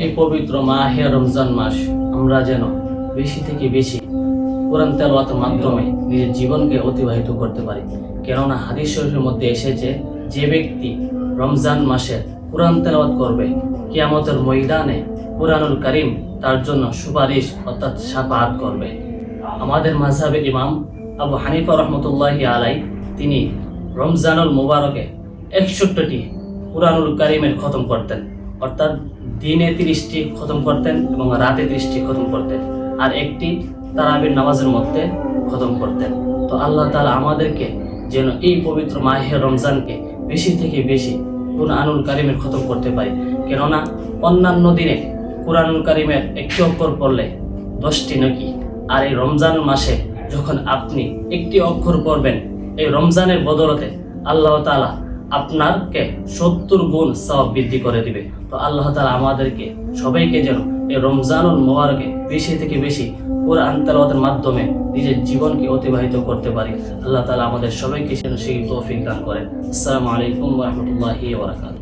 এই পবিত্র মাহে রমজান মাস আমরা যেন বেশি থেকে বেশি কোরআন তেলাওয়াতের মাধ্যমে নিজের জীবনকে অতিবাহিত করতে পারি। কেননা হাদিস শরীফের মধ্যে এসেছে, যে ব্যক্তি রমজান মাসে কোরআন তেলাওয়াত করবে, কিয়ামতের ময়দানে কুরআনুল কারীম তার জন্য সুপারিশ অর্থাৎ শাফাআত করবে। আমাদের মাযহাবের ইমাম আবু হানিফা রহমতুল্লাহি আলাই তিনি রমজানুল মুবারকে 61টি কুরআনুল কারীমের খতম করতেন, অর্থাৎ দিনে 30টি খতম করতেন এবং রাতে 30টি খতম করতেন, আর একটি তারাবির নামাজের মধ্যে খতম করতেন। তো আল্লাহ তাআলা আমাদেরকে যেন এই পবিত্র মাহে রমজানকে বেশি থেকে বেশি কুরআনুল কারীমের খতম করতে পারি। কেননা অন্যান্য দিনে কুরআনুল কারীমের একটি অক্ষর পড়লে 10টি নেকি, আর এই রমজান মাসে যখন আপনি একটি অক্ষর পড়বেন, এই রমজানের বদলতে আল্লাহ তাআলা আপনাকে 70 গুণ সওয়াব বৃদ্ধি করে দিবে। তো আল্লাহ তাআলা আমাদেরকে সবাইকে যেন এই রমজানুল মুবারকে বেশি থেকে বেশি কুরআন তেলাওয়াতের মাধ্যমে নিজের জীবনকে অতিবাহিত করতে পারি। আল্লাহ তাআলা আমাদের সবাইকে সেই তৌফিক দান করেন। আসসালামু আলাইকুম ওয়া রাহমাতুল্লাহি ওয়া বারাকাতুহু।